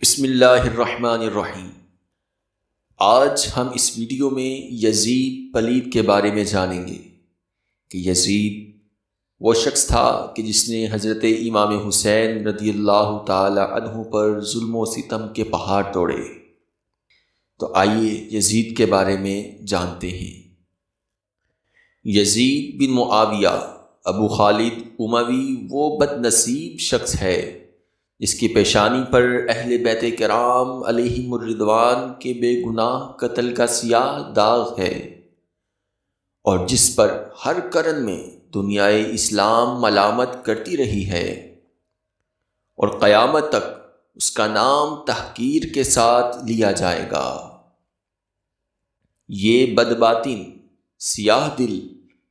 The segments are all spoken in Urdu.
بسم اللہ الرحمن الرحیم۔ آج ہم اس ویڈیو میں یزید پلید کے بارے میں جانیں گے کہ یزید وہ شخص تھا کہ جس نے حضرت امام حسین رضی اللہ تعالی عنہ پر ظلم و ستم کے پہاڑ توڑے۔ تو آئیے یزید کے بارے میں جانتے ہیں۔ یزید بن معاویہ ابو خالد اموی وہ بد نصیب شخص ہے جس کی پیشانی پر اہل بیت کرام علیہم الرضوان کے بے گناہ قتل کا سیاہ داغ ہے، اور جس پر ہر قرن میں دنیائے اسلام ملامت کرتی رہی ہے، اور قیامت تک اس کا نام تحقیر کے ساتھ لیا جائے گا۔ یہ بدباطن سیاہ دل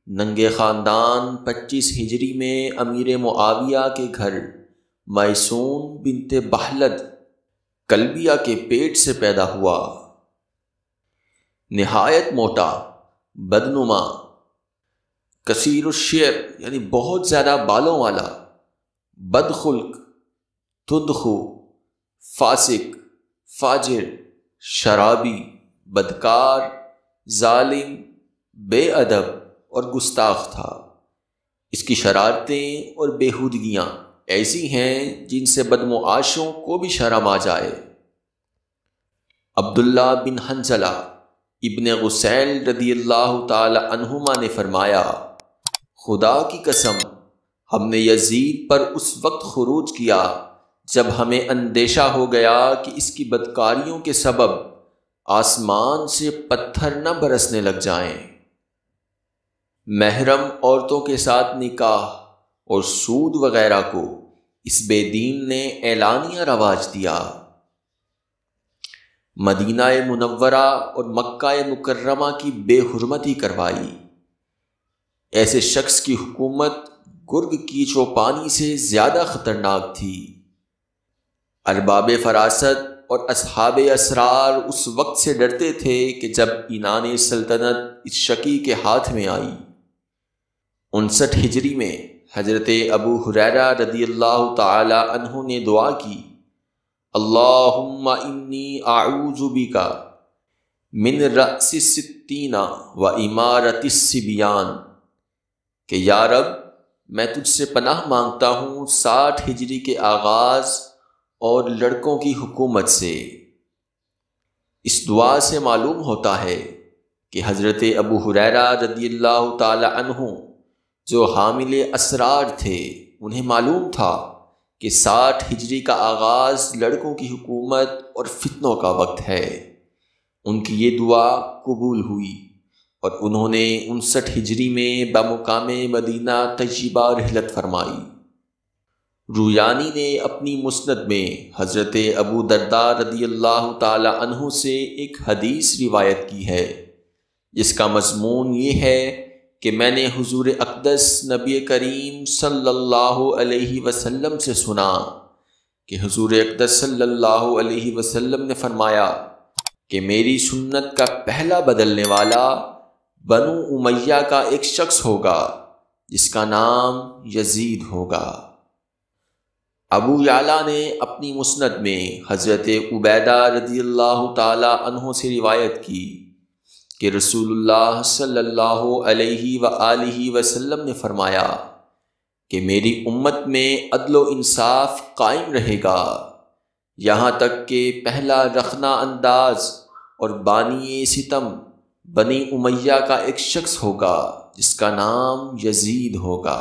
ننگے خاندان 25 ہجری میں امیر معاویہ کے گھر میسون بنت بہلد کلبیہ کے پیٹ سے پیدا ہوا۔ نہایت موٹا، بدنما، کثیر الشعر یعنی بہت زیادہ بالوں والا، بدخلق، تندخو، فاسق، فاجر، شرابی، بدکار، ظالم، بے ادب اور گستاخ تھا۔ اس کی شرارتیں اور بیہودگیاں ایسی ہیں جن سے بدمعاشوں کو بھی شرم آ جائے۔ عبداللہ بن حنظلہ ابن غسیل رضی اللہ تعالی عنہما نے فرمایا، خدا کی قسم ہم نے یزید پر اس وقت خروج کیا جب ہمیں اندیشہ ہو گیا کہ اس کی بدکاریوں کے سبب آسمان سے پتھر نہ برسنے لگ جائیں۔ محرم عورتوں کے ساتھ نکاح اور سود وغیرہ کو اس بے دین نے اعلانیہ رواج دیا۔ مدینہ منورہ اور مکہ مکرمہ کی بے حرمتی کروائی۔ ایسے شخص کی حکومت گرگ کی چوپانی سے زیادہ خطرناک تھی۔ ارباب فراست اور اصحاب اسرار اس وقت سے ڈرتے تھے کہ جب عنان سلطنت اس شقی کے ہاتھ میں آئی۔ 59 ہجری میں حضرت ابو ہریرہ رضی اللہ تعالی عنہ نے دعا کی، اللہم انی اعوذ بک من رأس الستین و امارت الصبیان، کہ یا رب میں تجھ سے پناہ مانگتا ہوں 60 ہجری کے آغاز اور لڑکوں کی حکومت سے۔ اس دعا سے معلوم ہوتا ہے کہ حضرت ابو ہریرہ رضی اللہ تعالی عنہ جو حامل اسرار تھے، انہیں معلوم تھا کہ 60 ہجری کا آغاز لڑکوں کی حکومت اور فتنوں کا وقت ہے۔ ان کی یہ دعا قبول ہوئی اور انہوں نے 59 ہجری میں بمقام مدینہ طیبہ رحلت فرمائی۔ رویانی نے اپنی مسند میں حضرت ابو درداء رضی اللہ تعالی عنہ سے ایک حدیث روایت کی ہے جس کا مضمون یہ ہے کہ میں نے حضور اقدس نبی کریم صلی اللہ علیہ وسلم سے سنا کہ حضور اقدس صلی اللہ علیہ وسلم نے فرمایا کہ میری سنت کا پہلا بدلنے والا بنو امیہ کا ایک شخص ہوگا جس کا نام یزید ہوگا۔ ابو یعلا نے اپنی مسند میں حضرت عبیدہ رضی اللہ تعالی عنہ سے روایت کی کہ رسول اللہ صلی اللہ علیہ وآلہ وسلم نے فرمایا کہ میری امت میں عدل و انصاف قائم رہے گا، یہاں تک کہ پہلا رخنہ انداز اور بانی ستم بنی امیہ کا ایک شخص ہوگا جس کا نام یزید ہوگا۔